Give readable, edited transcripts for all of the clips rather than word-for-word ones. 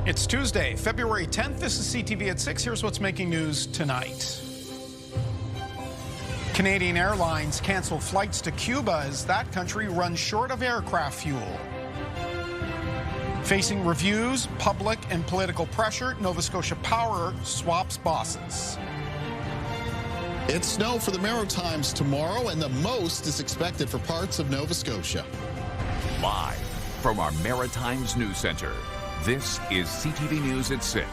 It's Tuesday, February 10th. This is CTV at 6. Here's what's making news tonight. Canadian Airlines cancel flights to Cuba as that country runs short of aircraft fuel. Facing reviews, public and political pressure, Nova Scotia Power swaps bosses. It's snow for the Maritimes tomorrow, and the most is expected for parts of Nova Scotia. Live from our Maritimes News Centre, this is CTV News at 6.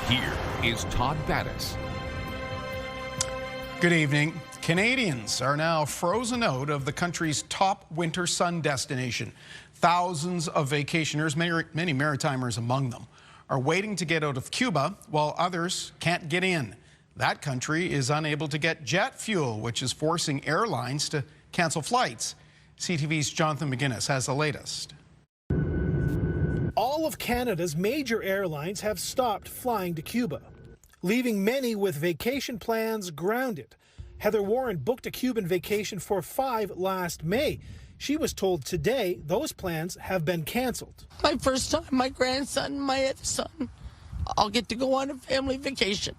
Here is Todd Battis. Good evening. Canadians are now frozen out of the country's top winter sun destination. Thousands of vacationers, many Maritimers among them, are waiting to get out of Cuba while others can't get in. That country is unable to get jet fuel, which is forcing airlines to cancel flights. CTV's Jonathan McGuinness has the latest. All of Canada's major airlines have stopped flying to Cuba, leaving many with vacation plans grounded. Heather Warren booked a Cuban vacation for 5 last May. She was told today those plans have been canceled. My first time, my grandson, my other son, I'll get to go on a family vacation.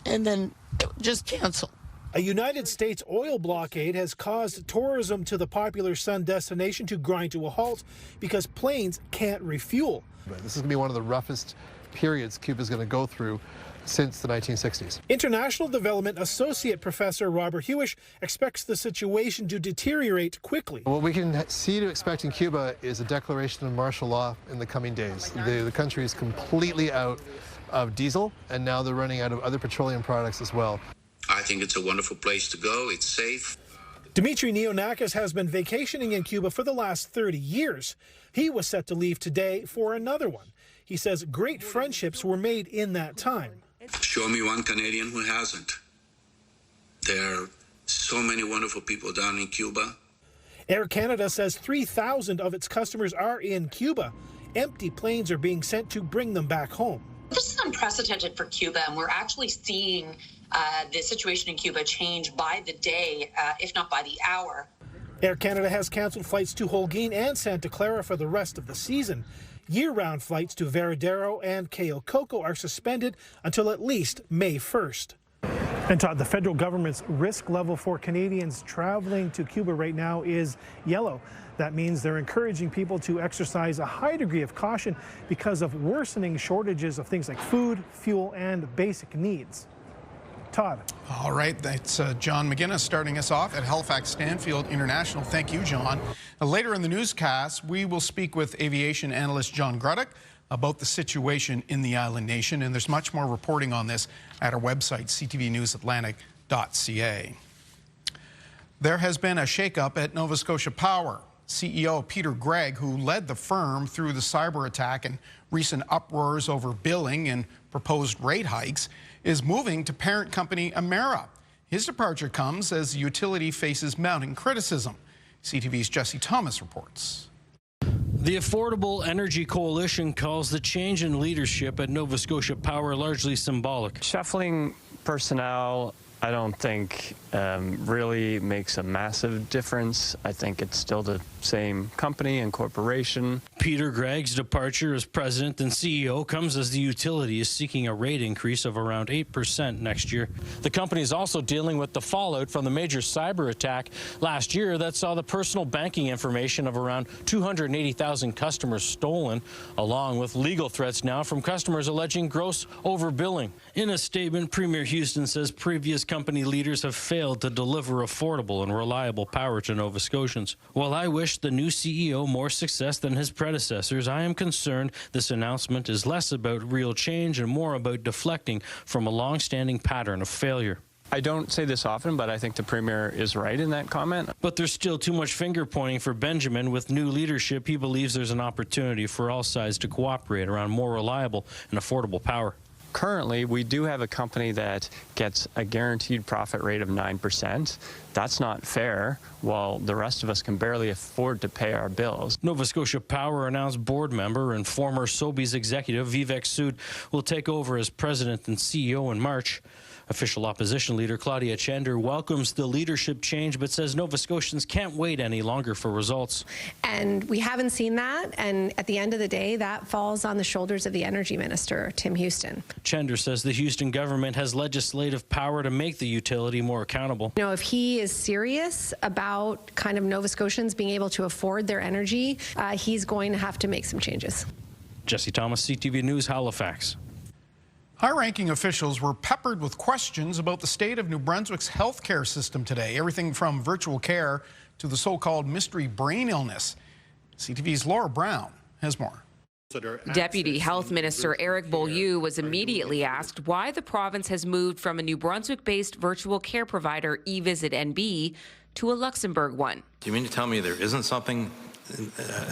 And then just cancel. A United States oil blockade has caused tourism to the popular sun destination to grind to a halt because planes can't refuel. This is going to be one of the roughest periods Cuba is going to go through since the 1960s. International Development Associate Professor Robert Hewish expects the situation to deteriorate quickly. What we can see to expect in Cuba is a declaration of martial law in the coming days. The country is completely out of diesel, and now they're running out of other petroleum products as well. I think it's a wonderful place to go. It's safe. Dmitry Neonakis has been vacationing in Cuba for the last 30 years. He was set to leave today for another one. He says great friendships were made in that time. Show me one Canadian who hasn't. There are so many wonderful people down in Cuba. Air Canada says 3,000 of its customers are in Cuba. Empty planes are being sent to bring them back home. This is unprecedented for Cuba, and we're actually seeing the situation in Cuba change by the day, if not by the hour. Air Canada has canceled flights to Holguin and Santa Clara for the rest of the season. Year-round flights to Varadero and Cayo Coco are suspended until at least May 1st. And Todd, the federal government's risk level for Canadians traveling to Cuba right now is yellow. That means they're encouraging people to exercise a high degree of caution because of worsening shortages of things like food, fuel, and basic needs. Todd. All right, that's John McGuinness starting us off at Halifax Stanfield International. Thank you, John. Later in the newscast, we will speak with aviation analyst John Gruddick about the situation in the island nation, and there's much more reporting on this at our website, ctvnewsatlantic.ca. There has been a shakeup at Nova Scotia Power. CEO Peter Gregg, who led the firm through the cyber attack and recent uproars over billing and proposed rate hikes, is moving to parent company Emera. His departure comes as the utility faces mounting criticism. CTV's Jesse Thomas reports. The Affordable Energy Coalition calls the change in leadership at Nova Scotia Power largely symbolic. Shuffling personnel, I don't think really makes a massive difference. I think it's still the same company and corporation. Peter Gregg's departure as president and CEO comes as the utility is seeking a rate increase of around 8% next year. The company is also dealing with the fallout from the major cyber attack last year that saw the personal banking information of around 280,000 customers stolen, along with legal threats now from customers alleging gross overbilling. In a statement, Premier Houston says previous company leaders have failed to deliver affordable and reliable power to Nova Scotians. While I wish the new CEO more success than his predecessors, I am concerned this announcement is less about real change and more about deflecting from a long-standing pattern of failure. I don't say this often, but I think the Premier is right in that comment. But there's still too much finger-pointing for Benjamin. With new leadership, he believes there's an opportunity for all sides to cooperate around more reliable and affordable power. Currently, we do have a company that gets a guaranteed profit rate of 9%. That's not fair, while the rest of us can barely afford to pay our bills. Nova Scotia Power announced board member and former Sobeys executive Vivek Sood will take over as president and CEO in March. Official opposition leader Claudia Chender welcomes the leadership change but says Nova Scotians can't wait any longer for results. And we haven't seen that, and at the end of the day, that falls on the shoulders of the Energy Minister, Tim Houston. Chender says the Houston government has legislative power to make the utility more accountable. You know, if he is serious about kind of Nova Scotians being able to afford their energy, he's going to have to make some changes. Jesse Thomas, CTV News, Halifax. High-ranking officials were peppered with questions about the state of New Brunswick's healthcare system today. Everything from virtual care to the so-called mystery brain illness. CTV's Laura Brown has more. Deputy Health Minister Eric Beaulieu was immediately asked why the province has moved from a New Brunswick-based virtual care provider, eVisit NB, to a Luxembourg one. Do you mean to tell me there isn't something,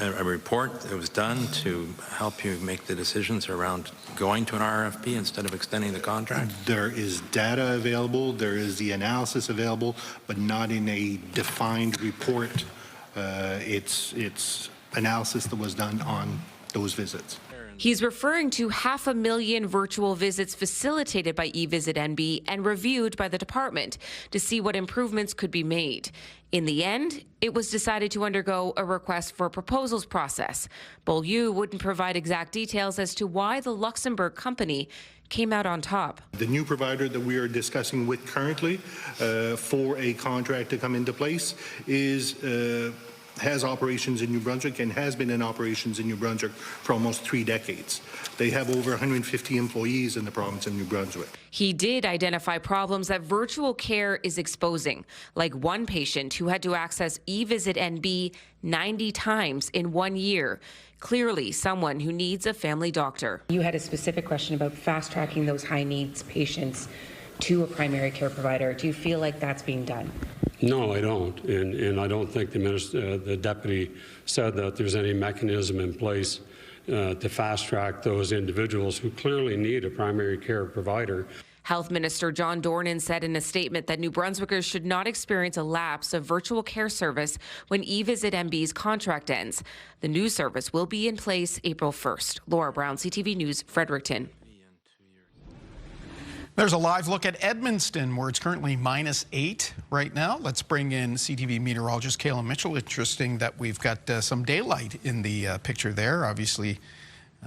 a report that was done to help you make the decisions around going to an RFP instead of extending the contract? There is data available, there is the analysis available, but not in a defined report. It's analysis that was done on those visits. He's referring to 500,000 virtual visits facilitated by eVisit NB and reviewed by the department to see what improvements could be made. In the end, it was decided to undergo a request for proposals process. Beaulieu wouldn't provide exact details as to why the Luxembourg company came out on top. The new provider that we are discussing with currently for a contract to come into place has operations in New Brunswick and has been in operations in New Brunswick for almost 3 decades. They have over 150 employees in the province of New Brunswick. He did identify problems that virtual care is exposing, like one patient who had to access eVisit NB 90 times in 1 year. Clearly someone who needs a family doctor. You had a specific question about fast-tracking those high-needs patients to a primary care provider. Do you feel like that's being done? No, I don't, and I don't think the deputy said that there's any mechanism in place to fast-track those individuals who clearly need a primary care provider. Health Minister John Dornan said in a statement that New Brunswickers should not experience a lapse of virtual care service when eVisit NB's contract ends. The new service will be in place April 1st. Laura Brown, CTV News, Fredericton. There's a live look at Edmundston, where it's currently -8 right now. Let's bring in CTV meteorologist Kayla Mitchell. Interesting that we've got some daylight in the picture there. Obviously,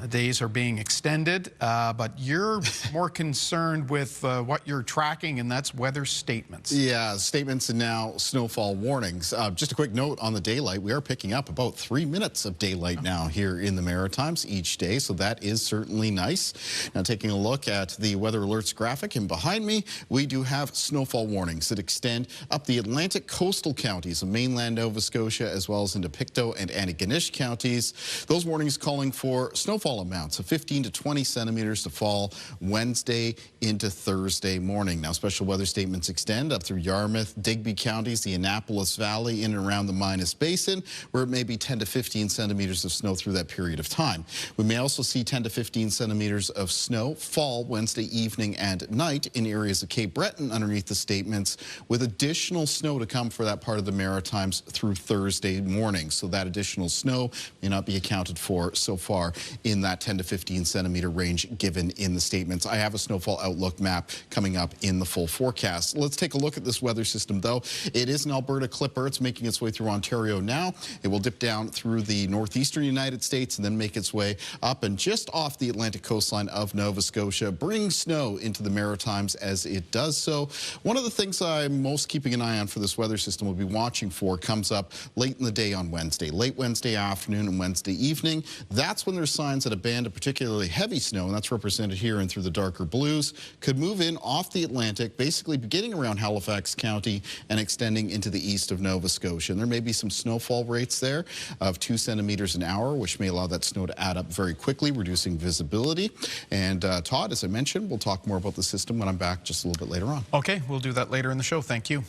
days are being extended, but you're more concerned with what you're tracking, and that's weather statements. Yeah, statements and now snowfall warnings. Just a quick note on the daylight. We are picking up about 3 minutes of daylight now here in the Maritimes each day, so that is certainly nice. Now, taking a look at the weather alerts graphic, and behind me, we do have snowfall warnings that extend up the Atlantic coastal counties of mainland Nova Scotia, as well as into Pictou and Antigonish counties. Those warnings calling for snowfall amounts of 15 to 20 centimeters to fall Wednesday into Thursday morning. Now, special weather statements extend up through Yarmouth, Digby counties, the Annapolis Valley, in and around the Minas Basin, where it may be 10 to 15 centimeters of snow through that period of time. We may also see 10 to 15 centimeters of snow fall Wednesday evening and night in areas of Cape Breton underneath the statements, with additional snow to come for that part of the Maritimes through Thursday morning. So that additional snow may not be accounted for so far in that 10 to 15 centimeter range given in the statements. I have a snowfall outlook map coming up in the full forecast. Let's take a look at this weather system, though. It is an Alberta clipper. It's making its way through Ontario now. It will dip down through the northeastern United States and then make its way up and just off the Atlantic coastline of Nova Scotia, bringing snow into the Maritimes as it does so. One of the things I'm most keeping an eye on for this weather system, we'll be watching for, comes up late in the day on Wednesday, late Wednesday afternoon and Wednesday evening. That's when there's signs that a band of particularly heavy snow, and that's represented here and through the darker blues, could move in off the Atlantic, basically beginning around Halifax County and extending into the east of Nova Scotia. And there may be some snowfall rates there of 2 centimeters an hour, which may allow that snow to add up very quickly, reducing visibility. And Todd, as I mentioned, we'll talk more about the system when I'm back just a little bit later on. Okay, we'll do that later in the show. Thank you.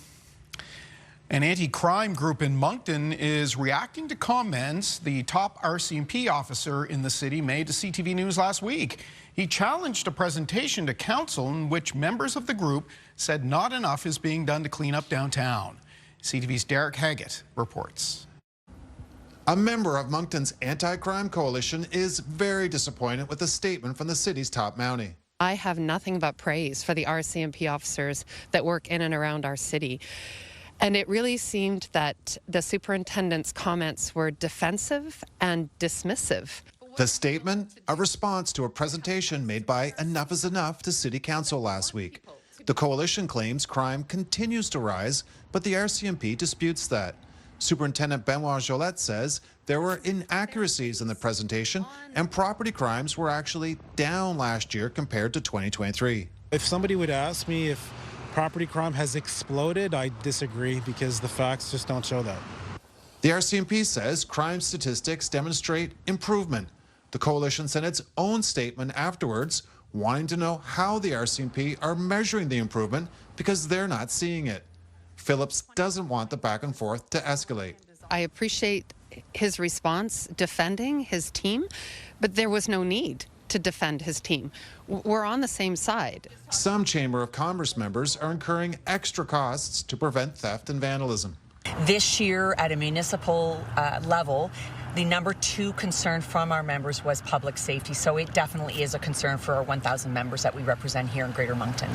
An anti-crime group in Moncton is reacting to comments the top RCMP officer in the city made to CTV News last week. He challenged a presentation to council in which members of the group said not enough is being done to clean up downtown. CTV's Derek Haggett reports. A member of Moncton's anti-crime coalition is very disappointed with a statement from the city's top Mountie. I have nothing but praise for the RCMP officers that work in and around our city. And it really seemed that the superintendent's comments were defensive and dismissive. The statement, a response to a presentation made by Enough is Enough to City Council last week. The coalition claims crime continues to rise, but the RCMP disputes that. Superintendent Benoit Jolette says there were inaccuracies in the presentation and property crimes were actually down last year compared to 2023. If somebody would ask me if property crime has exploded, I disagree because the facts just don't show that. The RCMP says crime statistics demonstrate improvement. The coalition sent its own statement afterwards, wanting to know how the RCMP are measuring the improvement because they're not seeing it. Phillips doesn't want the back and forth to escalate. I appreciate his response defending his team, but there was no need to defend his team. We're on the same side. Some Chamber of Commerce members are incurring extra costs to prevent theft and vandalism. This year, at a municipal level, the number 2 concern from our members was public safety, so it definitely is a concern for our 1,000 members that we represent here in Greater Moncton.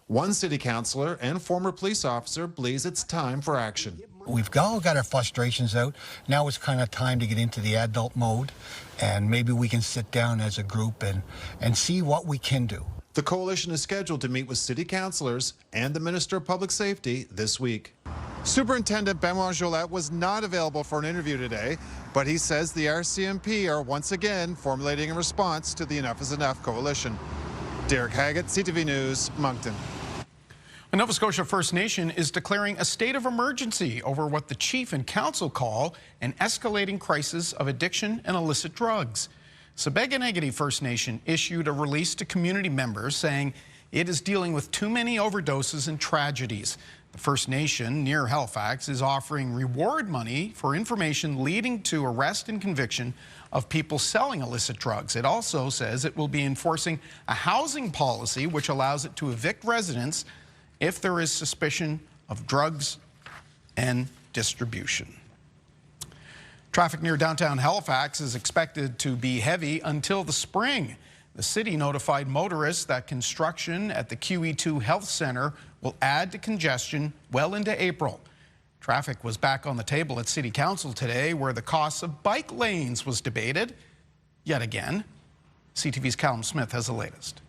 One city councillor and former police officer believes it's time for action. We've all got our frustrations out. Now it's kind of time to get into the adult mode, and maybe we can sit down as a group and see what we can do. The coalition is scheduled to meet with city councillors and the Minister of Public Safety this week. Superintendent Benoit Jolette was not available for an interview today, but he says the RCMP are once again formulating a response to the Enough is Enough coalition. Derek Haggett, CTV News, Moncton. A Nova Scotia First Nation is declaring a state of emergency over what the chief and council call an escalating crisis of addiction and illicit drugs. Sebeganegati First Nation issued a release to community members saying it is dealing with too many overdoses and tragedies. The First Nation near Halifax is offering reward money for information leading to arrest and conviction of people selling illicit drugs. It also says it will be enforcing a housing policy which allows it to evict residents if there is suspicion of drugs and distribution. Traffic near downtown Halifax is expected to be heavy until the spring. The city notified motorists that construction at the QE2 Health Centre will add to congestion well into April. Traffic was back on the table at City Council today, where the cost of bike lanes was debated yet again. CTV's Callum Smith has the latest.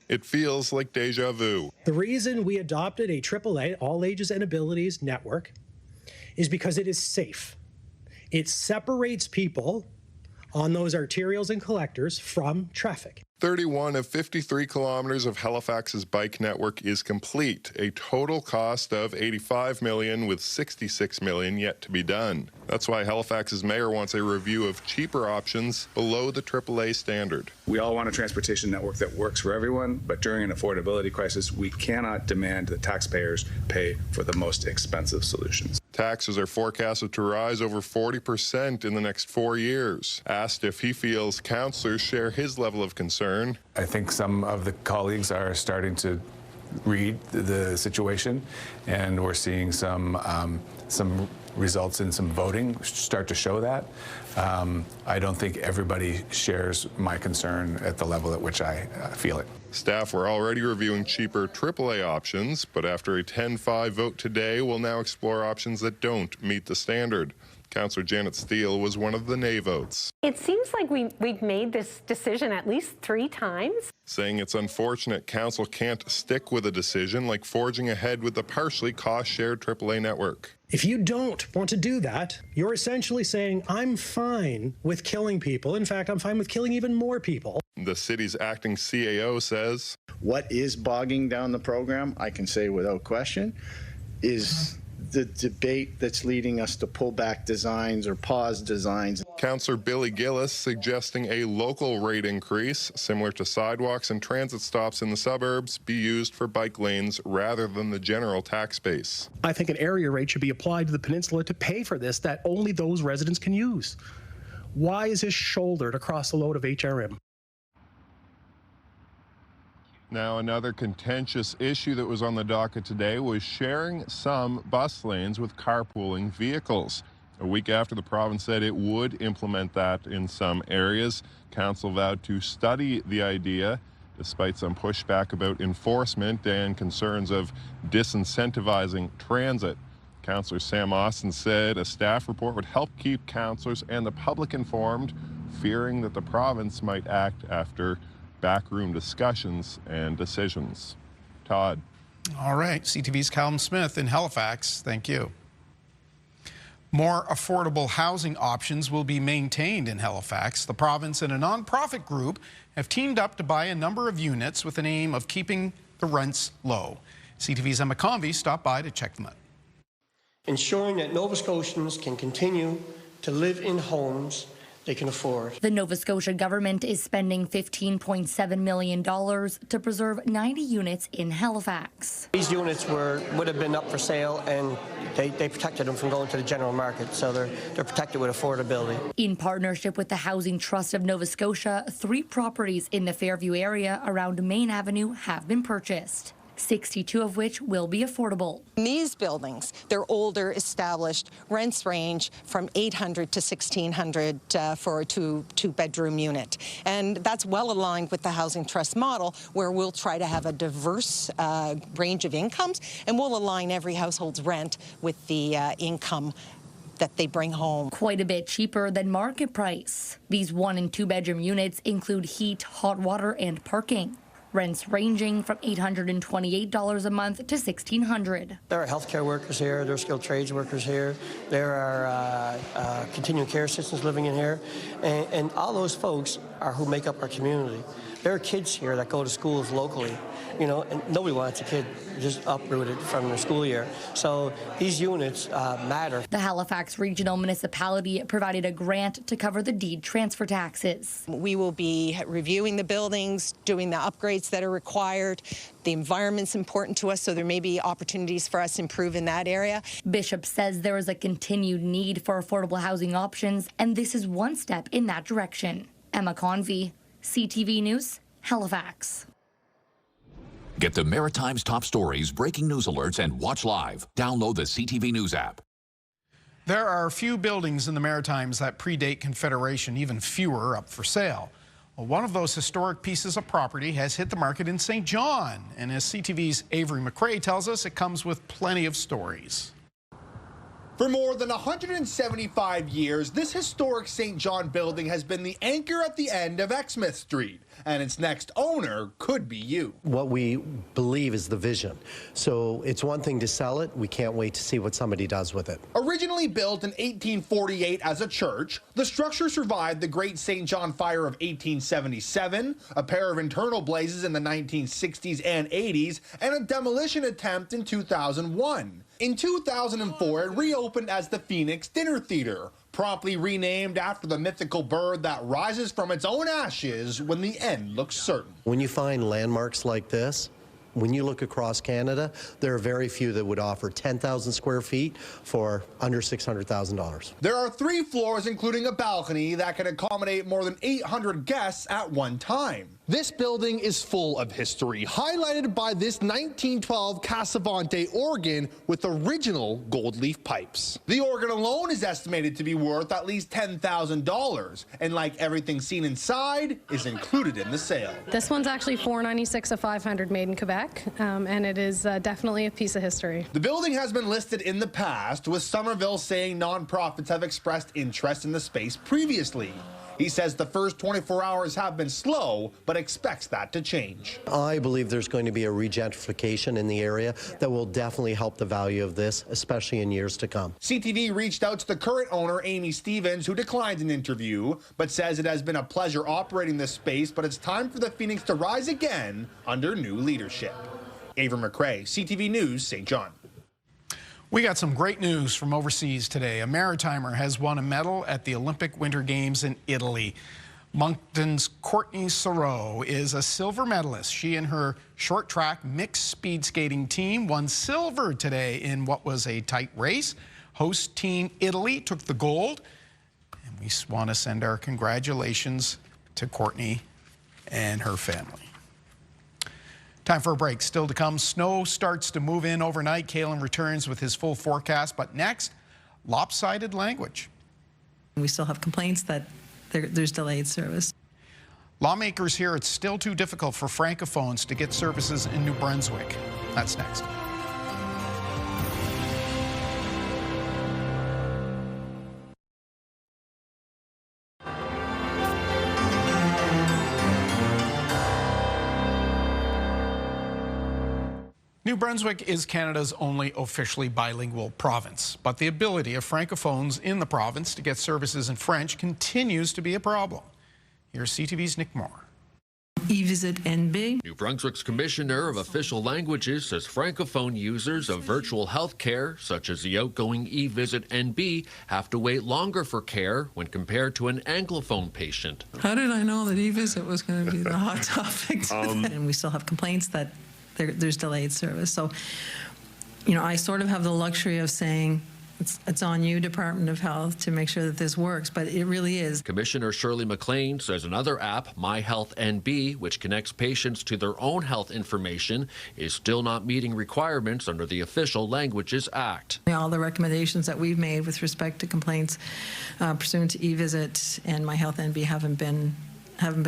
It feels like deja vu. The reason we adopted a AAA, All Ages and Abilities network, is because it is safe. It separates people on those arterials and collectors from traffic. 31 of 53 kilometers of Halifax's bike network is complete, a total cost of $85 million with $66 million yet to be done. That's why Halifax's mayor wants a review of cheaper options below the AAA standard. We all want a transportation network that works for everyone, but during an affordability crisis, we cannot demand that taxpayers pay for the most expensive solutions. Taxes are forecasted to rise over 40% in the next 4 years. Asked if he feels councillors share his level of concern. I think some of the colleagues are starting to read the situation, and we're seeing some results in some voting start to show that. I don't think everybody shares my concern at the level at which I feel it. Staff were already reviewing cheaper AAA options, but after a 10-5 vote today, we'll now explore options that don't meet the standard. Councillor Janet Steele was one of the nay votes. It seems like we've made this decision at least 3 times. Saying it's unfortunate council can't stick with a decision like forging ahead with the partially cost-shared AAA network. If you don't want to do that, you're essentially saying, I'm fine with killing people. In fact, I'm fine with killing even more people. The city's acting CAO says, what is bogging down the program, I can say without question, is the debate that's leading us to pull back designs or pause designs. Councillor Billy Gillis suggesting a local rate increase, similar to sidewalks and transit stops in the suburbs, be used for bike lanes rather than the general tax base. I think an area rate should be applied to the peninsula to pay for this that only those residents can use. Why is this shouldered across the load of HRM? Now, another contentious issue that was on the docket today was sharing some bus lanes with carpooling vehicles. A week after the province said it would implement that in some areas, council vowed to study the idea despite some pushback about enforcement and concerns of disincentivizing transit. Councillor Sam Austin said a staff report would help keep councillors and the public informed, fearing that the province might act after backroom discussions and decisions. Todd. All right, CTV's Callum Smith in Halifax. Thank you. More affordable housing options will be maintained in Halifax. The province and a nonprofit group have teamed up to buy a number of units with an aim of keeping the rents low. CTV's Emma Convey stopped by to check them out. Ensuring that Nova Scotians can continue to live in homes they can afford. The Nova Scotia government is spending $15.7 million to preserve 90 units in Halifax. These units would have been up for sale, and they protected them from going to the general market, so they're protected with affordability. In partnership with the Housing Trust of Nova Scotia, 3 properties in the Fairview area around Main Avenue have been purchased, 62 of which will be affordable. These buildings, they're older, established. Rents range from $800 to $1,600 for a two-bedroom unit. And that's well aligned with the Housing Trust model, where we'll try to have a diverse range of incomes, and we'll align every household's rent with the income that they bring home. Quite a bit cheaper than market price. These 1- and 2-bedroom units include heat, hot water, and parking. Rents ranging from $828 a month to $1,600. There are healthcare workers here, there are skilled trades workers here, there are continuing care assistants living in here, and all those folks are who make up our community. There are kids here that go to schools locally, you know, and nobody wants a kid just uprooted from their school year. So these units matter. The Halifax Regional Municipality provided a grant to cover the deed transfer taxes. We will be reviewing the buildings, doing the upgrades that are required. The environment's important to us, so there may be opportunities for us to improve in that area. Bishop says there is a continued need for affordable housing options, and this is one step in that direction. Emma Convey, CTV News, Halifax. Get the Maritimes' top stories, breaking news alerts, and watch live. Download the CTV News app. There are few buildings in the Maritimes that predate Confederation, even fewer up for sale. Well, one of those historic pieces of property has hit the market in St. John. And as CTV's Avery McRae tells us, it comes with plenty of stories. For more than 175 years, this historic St. John building has been the anchor at the end of Exmouth Street, and its next owner could be you. What we believe is the vision. So it's one thing to sell it. We can't wait to see what somebody does with it. Originally built in 1848 as a church, the structure survived the Great St. John Fire of 1877, a pair of internal blazes in the 1960s and 80s, and a demolition attempt in 2001. In 2004, it reopened as the Phoenix Dinner Theater, promptly renamed after the mythical bird that rises from its own ashes when the end looks certain. When you find landmarks like this, when you look across Canada, there are very few that would offer 10,000 square feet for under $600,000. There are 3 floors, including a balcony that can accommodate more than 800 guests at one time. This building is full of history, highlighted by this 1912 Casavante organ with original gold leaf pipes. The organ alone is estimated to be worth at least $10,000, and like everything seen inside, is included in the sale. This one's actually $496 of $500 made in Quebec, and it is definitely a piece of history. The building has been listed in the past, with Somerville saying nonprofits have expressed interest in the space previously. He says the first 24 hours have been slow, but expects that to change. I believe there's going to be a regentrification in the area that will definitely help the value of this, especially in years to come. CTV reached out to the current owner, Amy Stevens, who declined an interview, but says it has been a pleasure operating this space, but it's time for the Phoenix to rise again under new leadership. Avery McRae, CTV News, St. John. We got some great news from overseas today. A Maritimer has won a medal at the Olympic Winter Games in Italy. Moncton's Courtney Sorrow is a silver medalist. She and her short track mixed speed skating team won silver today in what was a tight race. Host team Italy took the gold. And we want to send our congratulations to Courtney and her family. Time for a break. Still to come, snow starts to move in overnight. Kalen returns with his full forecast, but next, lopsided language. We still have complaints that there's delayed service. Lawmakers hear it's still too difficult for Francophones to get services in New Brunswick. That's next. New Brunswick is Canada's only officially bilingual province, but the ability of Francophones in the province to get services in French continues to be a problem. Here's CTV's Nick Moore. eVisit NB. New Brunswick's Commissioner of Official Languages says Francophone users of virtual health care, such as the outgoing eVisit NB, have to wait longer for care when compared to an Anglophone patient. How did I know that eVisit was going to be the hot topic? And we still have complaints that there's delayed service. So, you know, I sort of have the luxury of saying, it's on you, Department of Health, to make sure that this works, but it really is. Commissioner Shirley McLean says another app, My Health NB, which connects patients to their own health information, is still not meeting requirements under the Official Languages Act. All the recommendations that we've made with respect to complaints pursuant to eVisit and My Health NB haven't been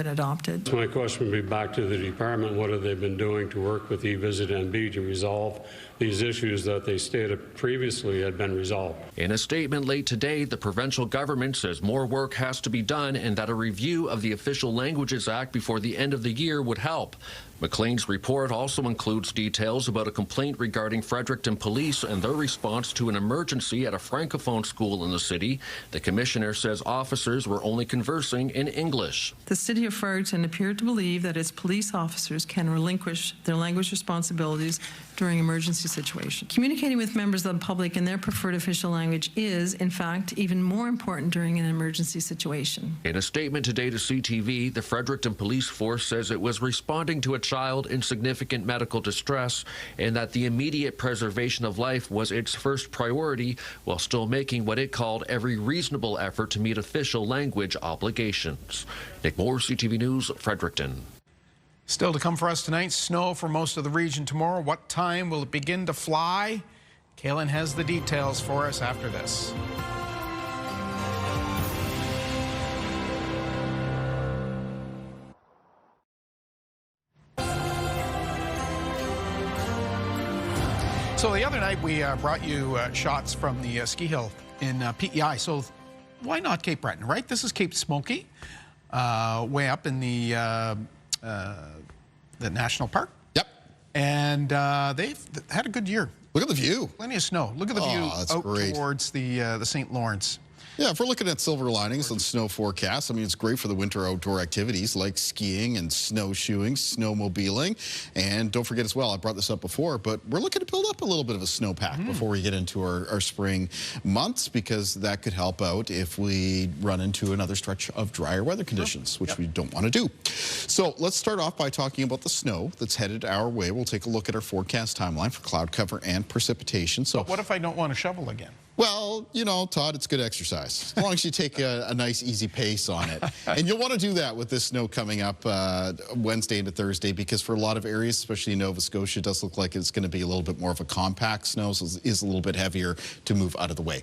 adopted. So my question would be back to the department. What have they been doing to work with eVisit NB to resolve these issues that they stated previously had been resolved? In a statement late today, the provincial government says more work has to be done and that a review of the Official Languages Act before the end of the year would help. McLean's report also includes details about a complaint regarding Fredericton Police and their response to an emergency at a Francophone school in the city. The commissioner says officers were only conversing in English. The city of Fredericton appeared to believe that its police officers can relinquish their language responsibilities during emergency situations. Communicating with members of the public in their preferred official language is, in fact, even more important during an emergency situation. In a statement today to CTV, the Fredericton Police Force says it was responding to a child in significant medical distress and that the immediate preservation of life was its first priority, while still making what it called every reasonable effort to meet official language obligations. Nick Moore, CTV News, Fredericton. Still to come for us tonight, snow for most of the region tomorrow. What time will it begin to fly? Kaylin has the details for us after this. So the other night we brought you shots from the ski hill in PEI. So why not Cape Breton, right? This is Cape Smoky, way up in the national park. Yep. And they've had a good year. Look at the view. Plenty of snow. Look at the view out great. Towards the St. Lawrence. Yeah, if we're looking at silver linings on snow forecasts, I mean, it's great for the winter outdoor activities like skiing and snowshoeing, snowmobiling. And don't forget as well, I brought this up before, but we're looking to build up a little bit of a snowpack before we get into our spring months, because that could help out if we run into another stretch of drier weather conditions, which we don't want to do. So let's start off by talking about the snow that's headed our way. We'll take a look at our forecast timeline for cloud cover and precipitation. So but what if I don't want to shovel again? Well, you know, Todd, it's good exercise, as long as you take a nice, easy pace on it. And you'll want to do that with this snow coming up Wednesday into Thursday, because for a lot of areas, especially in Nova Scotia, it does look like it's going to be a little bit more of a compact snow, so it is a little bit heavier to move out of the way.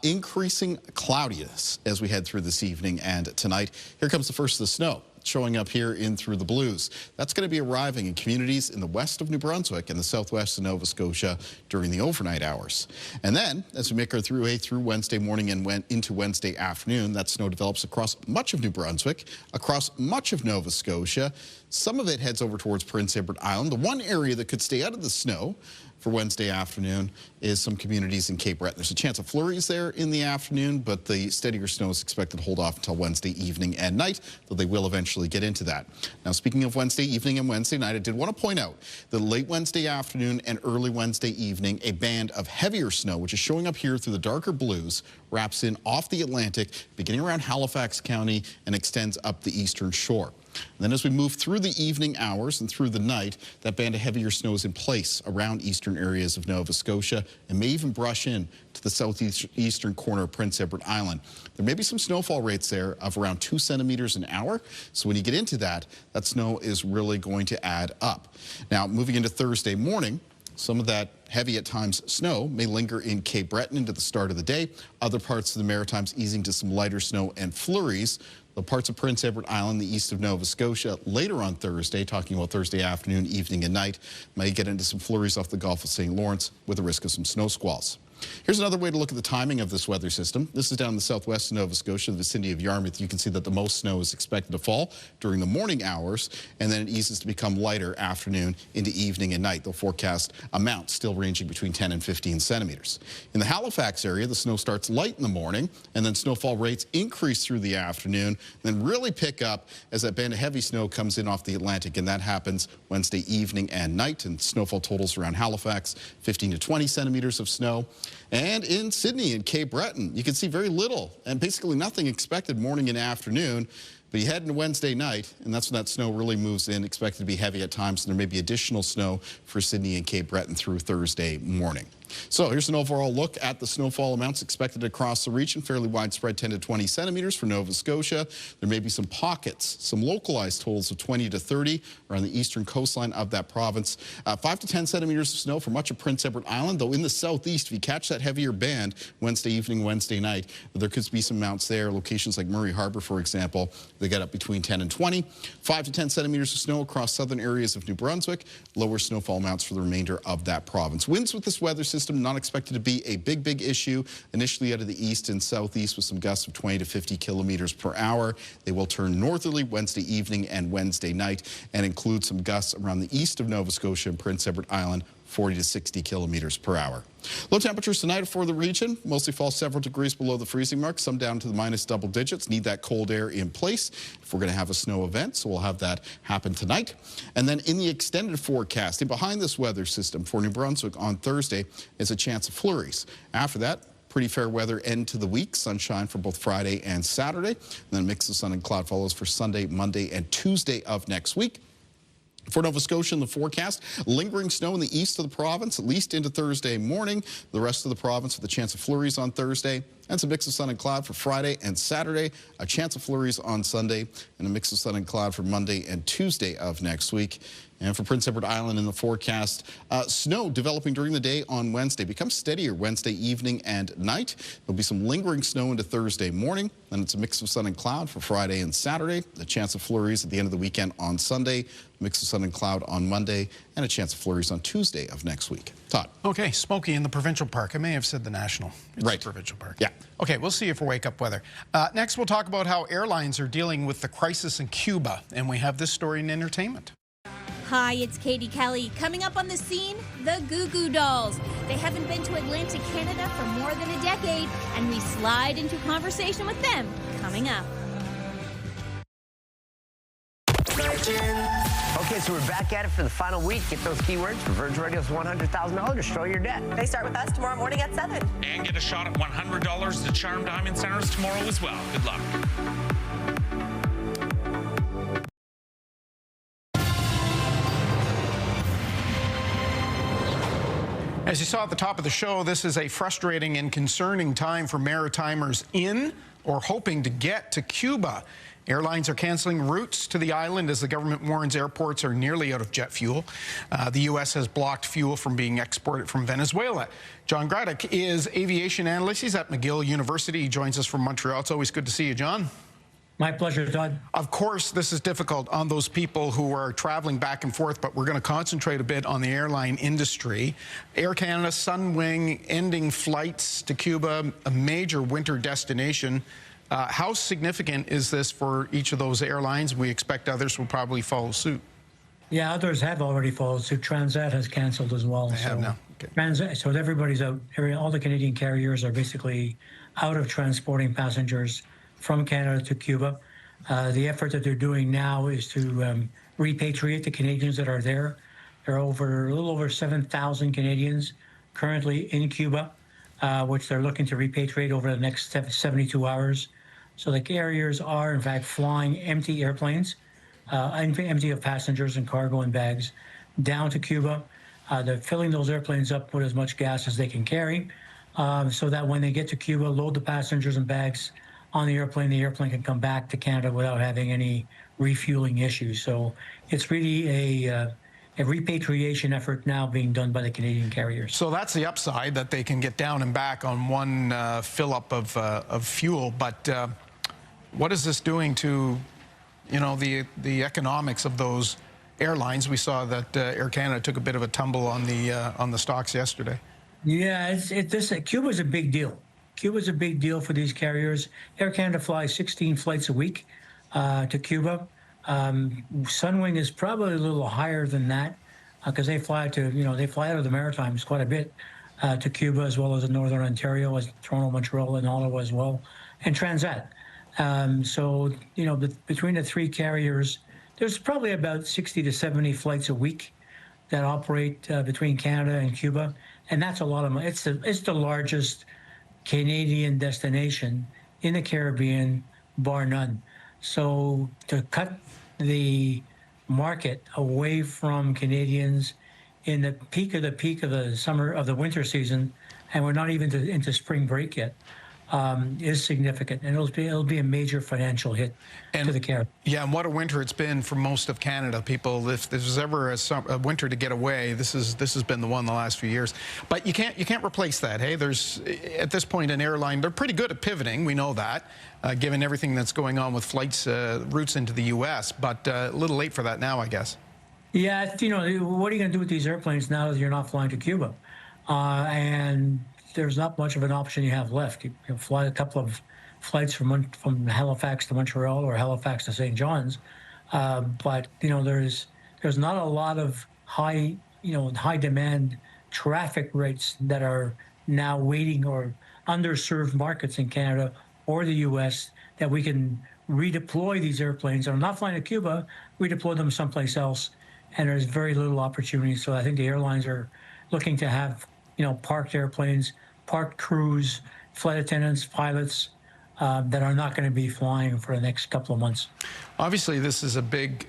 Increasing cloudiness as we head through this evening and tonight. Here comes the first of the snow, showing up here in through the blues. That's going to be arriving in communities in the west of New Brunswick and the southwest of Nova Scotia during the overnight hours. And then, as we make our way through Wednesday morning and went into Wednesday afternoon, that snow develops across much of New Brunswick, across much of Nova Scotia. Some of it heads over towards Prince Edward Island. The one area that could stay out of the snow for Wednesday afternoon is some communities in Cape Breton. There's a chance of flurries there in the afternoon, but the steadier snow is expected to hold off until Wednesday evening and night, though they will eventually get into that. Now, speaking of Wednesday evening and Wednesday night, I did want to point out that late Wednesday afternoon and early Wednesday evening, a band of heavier snow, which is showing up here through the darker blues, wraps in off the Atlantic, beginning around Halifax County and extends up the eastern shore. And then as we move through the evening hours and through the night, that band of heavier snow is in place around eastern areas of Nova Scotia and may even brush in to the southeastern corner of Prince Edward Island. There may be some snowfall rates there of around 2 centimeters an hour. So when you get into that, that snow is really going to add up. Now, moving into Thursday morning, Some of that heavy at times snow may linger in Cape Breton into the start of the day. Other parts of the Maritimes easing to some lighter snow and flurries. The parts of Prince Edward Island, the east of Nova Scotia, later on Thursday, talking about Thursday afternoon, evening and night, may get into some flurries off the Gulf of St. Lawrence with a risk of some snow squalls. Here's another way to look at the timing of this weather system. This is down in the southwest of Nova Scotia, the vicinity of Yarmouth. You can see that the most snow is expected to fall during the morning hours, and then it eases to become lighter afternoon into evening and night. They'll forecast amounts still ranging between 10 and 15 centimeters. In the Halifax area, the snow starts light in the morning, and then snowfall rates increase through the afternoon, then really pick up as that band of heavy snow comes in off the Atlantic, and that happens Wednesday evening and night. And snowfall totals around Halifax, 15 to 20 centimeters of snow. And in Sydney and Cape Breton, you can see very little and basically nothing expected morning and afternoon. But you head into Wednesday night, and that's when that snow really moves in, expected to be heavy at times, and there may be additional snow for Sydney and Cape Breton through Thursday morning. So here's an overall look at the snowfall amounts expected across the region. Fairly widespread, 10 to 20 centimeters for Nova Scotia. There may be some pockets, some localized totals of 20 to 30 around the eastern coastline of that province. 5 to 10 centimeters of snow for much of Prince Edward Island, though in the southeast, if you catch that heavier band Wednesday evening, Wednesday night, there could be some amounts there. Locations like Murray Harbour, for example, they get up between 10 and 20. 5 to 10 centimeters of snow across southern areas of New Brunswick. Lower snowfall amounts for the remainder of that province. Winds with this weather system not expected to be a big issue. Initially out of the east and southeast with some gusts of 20 to 50 kilometers per hour. They will turn northerly Wednesday evening and Wednesday night and include some gusts around the east of Nova Scotia and Prince Edward Island, 40 to 60 kilometers per hour. Low temperatures tonight for the region. Mostly fall several degrees below the freezing mark, some down to the minus double digits. Need that cold air in place if we're going to have a snow event, so we'll have that happen tonight. And then in the extended forecast, and behind this weather system for New Brunswick on Thursday is a chance of flurries. After that, pretty fair weather end to the week. Sunshine for both Friday and Saturday. And then a mix of sun and cloud follows for Sunday, Monday, and Tuesday of next week. For Nova Scotia in the forecast, lingering snow in the east of the province, at least into Thursday morning. The rest of the province with a chance of flurries on Thursday. And some mix of sun and cloud for Friday and Saturday. A chance of flurries on Sunday. And a mix of sun and cloud for Monday and Tuesday of next week. And for Prince Edward Island in the forecast, snow developing during the day on Wednesday. Becomes steadier Wednesday evening and night. There'll be some lingering snow into Thursday morning. Then it's a mix of sun and cloud for Friday and Saturday. A chance of flurries at the end of the weekend on Sunday. Mix of sun and cloud on Monday. And a chance of flurries on Tuesday of next week. Todd. Okay, smoky in the provincial park. I may have said the national. It's right. The provincial park. Yeah. Okay, we'll see you for Wake Up Weather. Next, we'll talk about how airlines are dealing with the crisis in Cuba. And we have this story in entertainment. Hi, it's Katie Kelly. Coming up on the scene, the Goo Goo Dolls. They haven't been to Atlantic, Canada for more than a decade, and we slide into conversation with them coming up. Okay, so we're back at it for the final week. Get those keywords for Virgin Radio's $100,000 Destroy Your Debt. They start with us tomorrow morning at 7. And get a shot at $100 to Charm Diamond Centers tomorrow as well. Good luck. As you saw at the top of the show, this is a frustrating and concerning time for Maritimers in or hoping to get to Cuba. Airlines are canceling routes to the island as the government warns airports are nearly out of jet fuel. The U.S. has blocked fuel from being exported from Venezuela. John Graddick is aviation analyst. He's at McGill University. He joins us from Montreal. It's always good to see you, John. My pleasure, Todd. Of course, this is difficult on those people who are traveling back and forth, but we're going to concentrate a bit on the airline industry. Air Canada, Sunwing, ending flights to Cuba, a major winter destination. How significant is this for each of those airlines? We expect others will probably follow suit. Yeah, others have already followed suit. Transat has canceled as well. They have now. Okay. Transat, so everybody's out. All the Canadian carriers are basically out of transporting passengers from Canada to Cuba. The effort that they're doing now is to repatriate the Canadians that are there. There are a little over 7,000 Canadians currently in Cuba, which they're looking to repatriate over the next 72 hours. So the carriers are, in fact, flying empty airplanes, empty of passengers and cargo and bags, down to Cuba. They're filling those airplanes up with as much gas as they can carry, so that when they get to Cuba, load the passengers and bags on the airplane can come back to Canada without having any refueling issues. So it's really repatriation effort now being done by the Canadian carriers. So that's the upside, that they can get down and back on one fill-up of fuel. But what is this doing to, you know, the economics of those airlines? We saw that Air Canada took a bit of a tumble on the stocks yesterday. Yeah, Cuba's a big deal. Cuba's a big deal for these carriers. Air Canada flies 16 flights a week to Cuba. Sunwing is probably a little higher than that because they fly to, they fly out of the Maritimes quite a bit to Cuba, as well as in Northern Ontario, as Toronto, Montreal, and Ottawa as well, and Transat. So, between the three carriers, there's probably about 60 to 70 flights a week that operate between Canada and Cuba, and that's a lot of money. It's the largest Canadian destination in the Caribbean, bar none. So to cut the market away from Canadians in the peak of the winter season, and we're not even into spring break yet, is significant, and it'll be a major financial hit to the Caribbean. Yeah, and what a winter it's been for most of Canada. People, if there's ever a winter to get away, this has been the one the last few years. But you can't replace that. Hey, there's at this point an airline, they're pretty good at pivoting. We know that, given everything that's going on with flights routes into the U.S. But a little late for that now, I guess. Yeah, what are you going to do with these airplanes now that you're not flying to Cuba? And there's not much of an option you have left. You fly a couple of flights from Halifax to Montreal or Halifax to St. John's, but there's not a lot of high demand traffic rates that are now waiting, or underserved markets in Canada or the U.S. that we can redeploy these airplanes. I'm not flying to Cuba, redeploy them someplace else, and there's very little opportunity. So I think the airlines are looking to have parked airplanes, parked crews, flight attendants, pilots that are not going to be flying for the next couple of months. Obviously, this is a big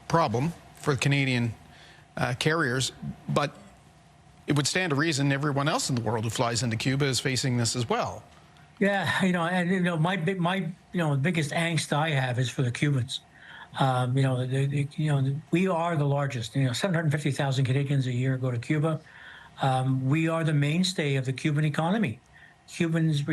problem for the Canadian carriers, but it would stand to reason everyone else in the world who flies into Cuba is facing this as well. Yeah, my biggest angst I have is for the Cubans. We are the largest. 750,000 Canadians a year go to Cuba. We are the mainstay of the Cuban economy. Cubans,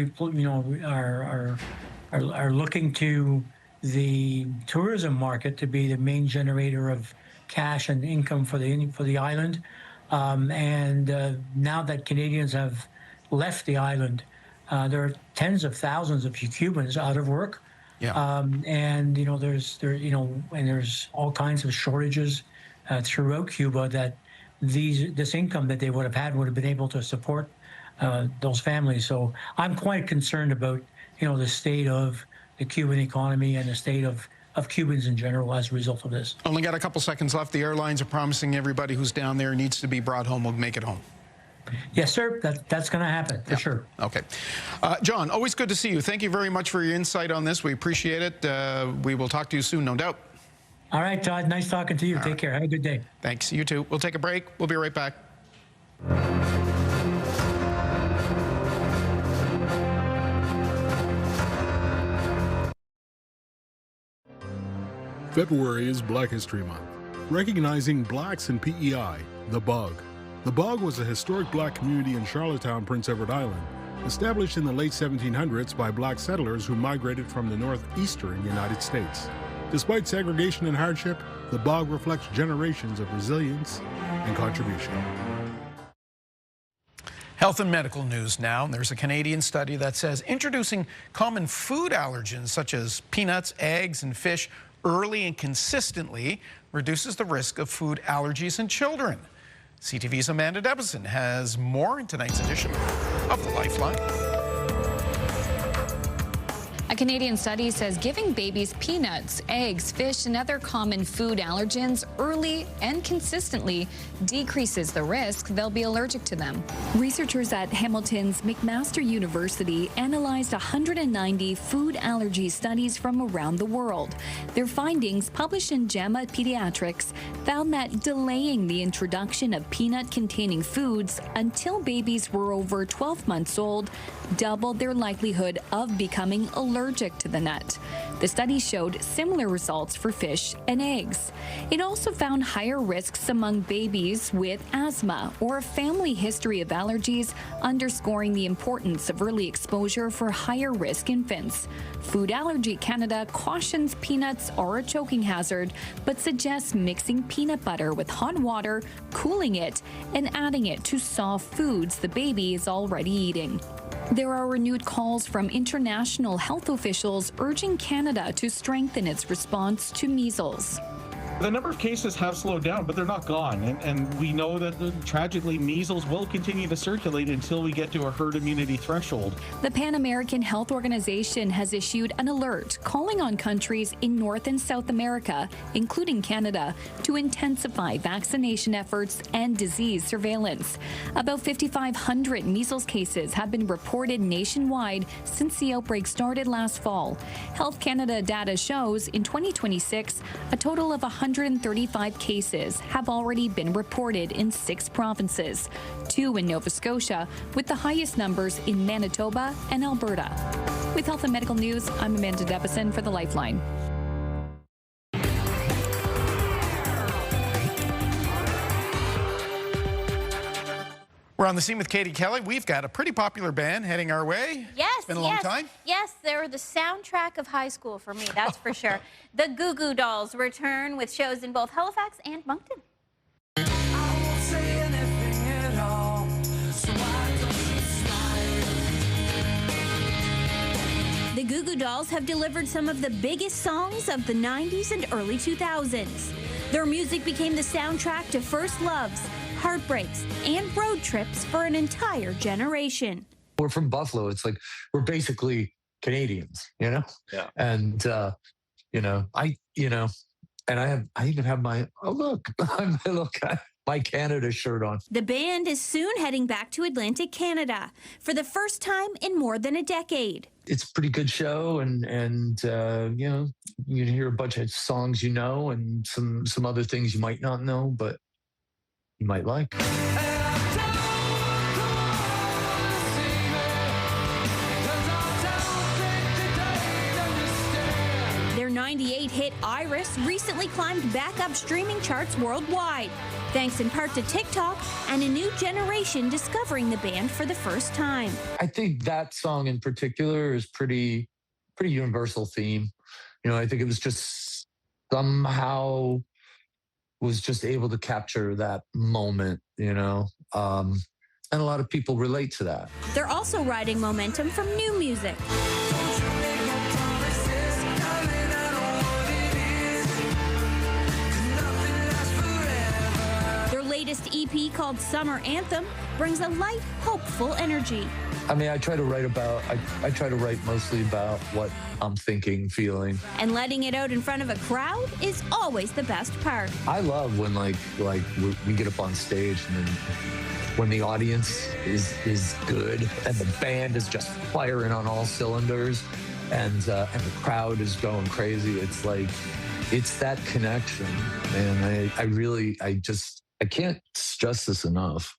are looking to the tourism market to be the main generator of cash and income for the island. And now that Canadians have left the island, there are tens of thousands of Cubans out of work. Yeah. And there's all kinds of shortages throughout Cuba that this income that they would have had would have been able to support those families. So I'm quite concerned about the state of the Cuban economy and the state of Cubans in general as a result of this. Only got a couple seconds left. The airlines are promising everybody who's down there needs to be brought home will make it home. Yes, sir. That's going to happen for sure. Okay. John, always good to see you. Thank you very much for your insight on this. We appreciate it. We will talk to you soon, no doubt. All right, Todd. Nice talking to you. Take care. Have a good day. Thanks. You too. We'll take a break. We'll be right back. February is Black History Month, recognizing blacks in PEI, the Bug. The Bug was a historic black community in Charlottetown, Prince Edward Island, established in the late 1700s by black settlers who migrated from the northeastern United States. Despite segregation and hardship, the Bug reflects generations of resilience and contribution. Health and medical news now. There's a Canadian study that says introducing common food allergens such as peanuts, eggs, and fish early and consistently reduces the risk of food allergies in children. CTV's Amanda Debison has more in tonight's edition of The Lifeline. A Canadian study says giving babies peanuts, eggs, fish, and other common food allergens early and consistently decreases the risk they'll be allergic to them. Researchers at Hamilton's McMaster University analyzed 190 food allergy studies from around the world. Their findings, published in JAMA Pediatrics, found that delaying the introduction of peanut-containing foods until babies were over 12 months old doubled their likelihood of becoming allergic allergic to the nut. The study showed similar results for fish and eggs. It also found higher risks among babies with asthma or a family history of allergies, underscoring the importance of early exposure for higher-risk infants. Food Allergy Canada cautions peanuts are a choking hazard, but suggests mixing peanut butter with hot water, cooling it, and adding it to soft foods the baby is already eating. There are renewed calls from international health officials urging Canada to strengthen its response to measles. The number of cases have slowed down, but they're not gone. And we know that, tragically, measles will continue to circulate until we get to a herd immunity threshold. The Pan American Health Organization has issued an alert calling on countries in North and South America, including Canada, to intensify vaccination efforts and disease surveillance. About 5,500 measles cases have been reported nationwide since the outbreak started last fall. Health Canada data shows in 2026, a total of 135 cases have already been reported in 6 provinces, 2 in Nova Scotia, with the highest numbers in Manitoba and Alberta. With Health and Medical News, I'm Amanda Debison for the Lifeline. We're on the scene with Katie Kelly. We've got a pretty popular band heading our way. Yes, it's been a long time. Yes, they're the soundtrack of high school for me, that's for sure. The Goo Goo Dolls return with shows in both Halifax and Moncton. The Goo Goo Dolls have delivered some of the biggest songs of the 90s and early 2000s. Their music became the soundtrack to first loves, heartbreaks, and road trips for an entire generation. We're from Buffalo. It's like we're basically Canadians, you know? Yeah. And I even have my my Canada shirt on. The band is soon heading back to Atlantic Canada for the first time in more than a decade. It's a pretty good show, and you can hear a bunch of songs and some other things you might not know, but you might like. Their 98 hit Iris recently climbed back up streaming charts worldwide, thanks in part to TikTok and a new generation discovering the band for the first time. I think that song in particular is pretty universal theme. I think it was just somehow was just able to capture that moment, and a lot of people relate to that. They're also riding momentum from new music. Their latest EP called Summer Anthem brings a light, hopeful energy. I try to write mostly about what I'm thinking, feeling. And letting it out in front of a crowd is always the best part. I love when we get up on stage and then when the audience is good and the band is just firing on all cylinders and the crowd is going crazy. It's that connection, man. I can't stress this enough.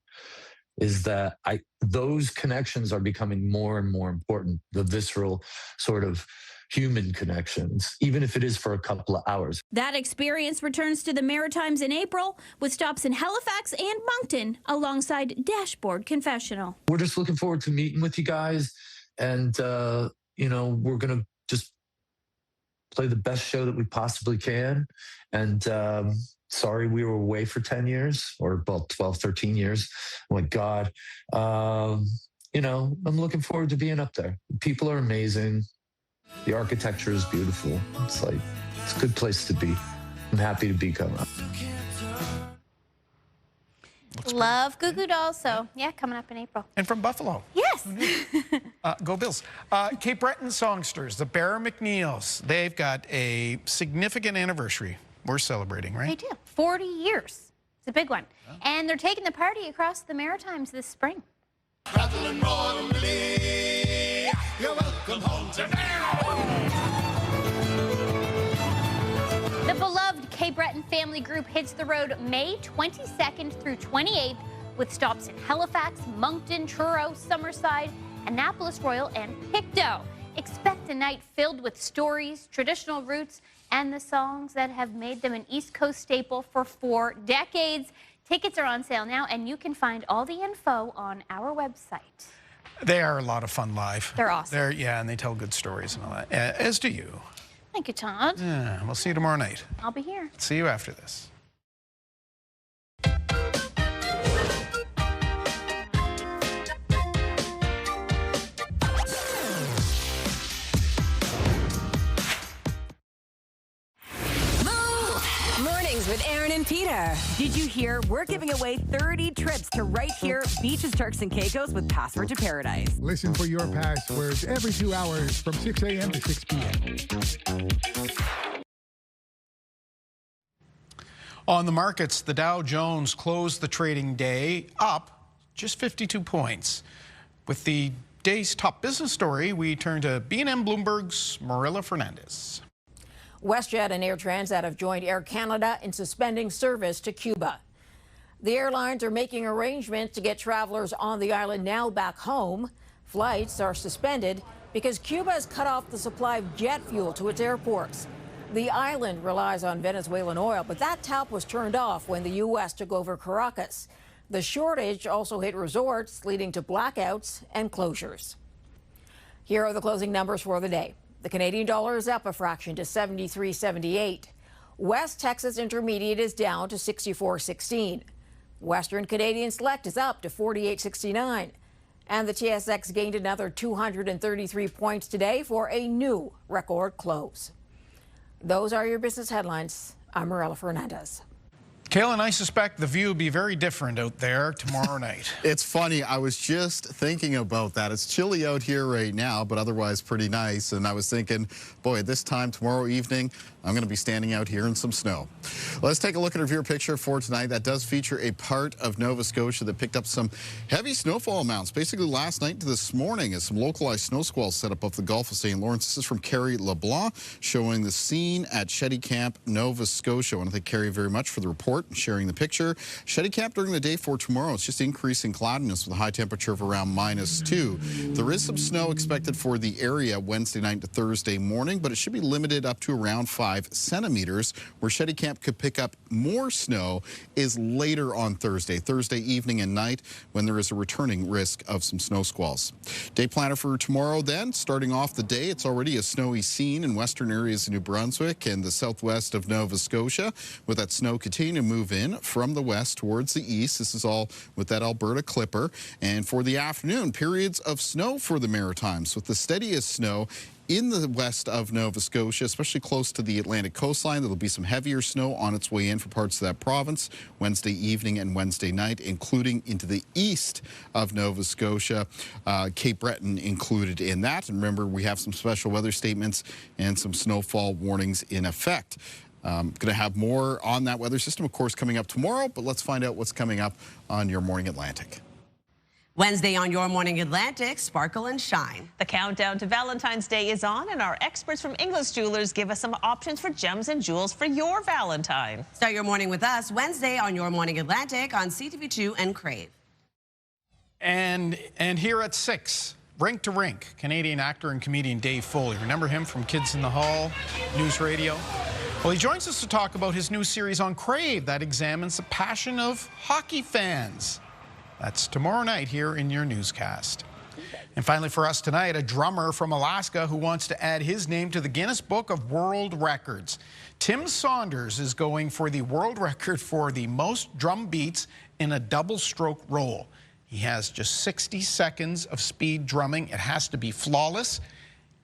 Is that those connections are becoming more and more important, the visceral sort of human connections, even if it is for a couple of hours. That experience returns to the Maritimes in April with stops in Halifax and Moncton alongside Dashboard Confessional. We're just looking forward to meeting with you guys, and we're going to just play the best show that we possibly can. And sorry we were away for 10 years or about 12, 13 years. Oh my God. I'm looking forward to being up there. People are amazing. The architecture is beautiful. It's a good place to be. I'm happy to be coming up. Love Goo Goo Dolls, so yeah, coming up in April. And from Buffalo. Yes. Go Bills. Cape Breton songsters, the Barra MacNeils, they've got a significant anniversary we're celebrating, right? They do. 40 years. It's a big one. Yeah. And they're taking the party across the Maritimes this spring. You're welcome home The beloved Cape Breton family group hits the road May 22nd through 28th with stops in Halifax, Moncton, Truro, Summerside, Annapolis Royal, and Pictou. Expect a night filled with stories, traditional roots, and the songs that have made them an East Coast staple for 4 decades. Tickets are on sale now, and you can find all the info on our website. They are a lot of fun live. They're awesome. Yeah, and they tell good stories and all that, as do you. Thank you, Todd. Yeah, we'll see you tomorrow night. I'll be here. See you after this. Mornings with Aaron and Peter. Did you hear we're giving away 30 trips to right here, Beaches, Turks and Caicos with Password to Paradise? Listen for your passwords every 2 hours from 6 a.m. to 6 p.m. On the markets, the Dow Jones closed the trading day up just 52 points. With the day's top business story, we turn to B&M Bloomberg's Marilla Fernandez. WestJet and Air Transat have joined Air Canada in suspending service to Cuba. The airlines are making arrangements to get travelers on the island now back home. Flights are suspended because Cuba has cut off the supply of jet fuel to its airports. The island relies on Venezuelan oil, but that tap was turned off when the U.S. took over Caracas. The shortage also hit resorts, leading to blackouts and closures. Here are the closing numbers for the day. The Canadian dollar is up a fraction to 73.78. West Texas Intermediate is down to 64.16. Western Canadian Select is up to 48.69. And the TSX gained another 233 points today for a new record close. Those are your business headlines. I'm Marilla Fernandez. Kaylin, I suspect the view will be very different out there tomorrow night. It's funny. I was just thinking about that. It's chilly out here right now, but otherwise pretty nice. And I was thinking, boy, this time tomorrow evening, I'm going to be standing out here in some snow. Let's take a look at our viewer picture for tonight. That does feature a part of Nova Scotia that picked up some heavy snowfall amounts, basically last night to this morning, as some localized snow squalls set up off the Gulf of St. Lawrence. This is from Carrie LeBlanc, showing the scene at Shetty Camp, Nova Scotia. I want to thank Carrie very much for the report and sharing the picture. Shetty Camp during the day for tomorrow, it's just increasing cloudiness with a high temperature of around -2. There is some snow expected for the area Wednesday night to Thursday morning, but it should be limited up to around 5 centimeters. Where Shetty Camp could pick up more snow is later on Thursday evening and night, when there is a returning risk of some snow squalls. Day planner for tomorrow then, starting off the day, it's already a snowy scene in western areas of New Brunswick and the southwest of Nova Scotia, with that snow continuing to move in from the west towards the east. This is all with that Alberta Clipper. And for the afternoon, periods of snow for the Maritimes, with the steadiest snow in the west of Nova Scotia, especially close to the Atlantic coastline. There'll be some heavier snow on its way in for parts of that province Wednesday evening and Wednesday night, including into the east of Nova Scotia, Cape Breton included in that. And remember, we have some special weather statements and some snowfall warnings in effect. Going to have more on that weather system, of course, coming up tomorrow, but let's find out what's coming up on Your Morning Atlantic. Wednesday on Your Morning Atlantic, sparkle and shine. The countdown to Valentine's Day is on, and our experts from English Jewelers give us some options for gems and jewels for your Valentine. Start your morning with us Wednesday on Your Morning Atlantic on CTV2 and Crave. And here at 6, Rink to Rink, Canadian actor and comedian Dave Foley. Remember him from Kids in the Hall, News Radio? Well, he joins us to talk about his new series on Crave that examines the passion of hockey fans. That's tomorrow night here in your newscast. And finally for us tonight, a drummer from Alaska who wants to add his name to the Guinness Book of World Records. Tim Saunders is going for the world record for the most drum beats in a double stroke roll. He has just 60 seconds of speed drumming. It has to be flawless.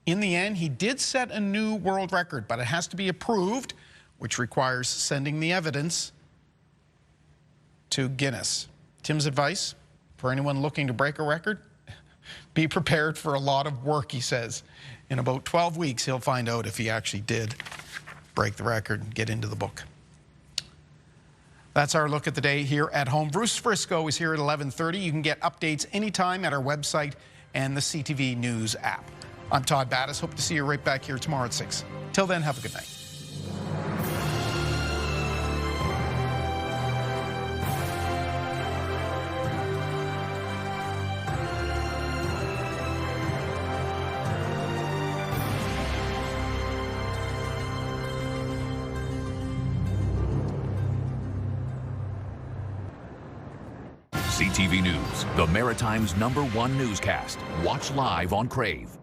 In the end, he did set a new world record, but it has to be approved, which requires sending the evidence to Guinness. Tim's advice for anyone looking to break a record? Be prepared for a lot of work, he says. In about 12 weeks, he'll find out if he actually did break the record and get into the book. That's our look at the day here at home. Bruce Frisco is here at 11:30. You can get updates anytime at our website and the CTV News app. I'm Todd Battis. Hope to see you right back here tomorrow at 6. Till then, have a good night. CTV News, the Maritime's #1 newscast. Watch live on Crave.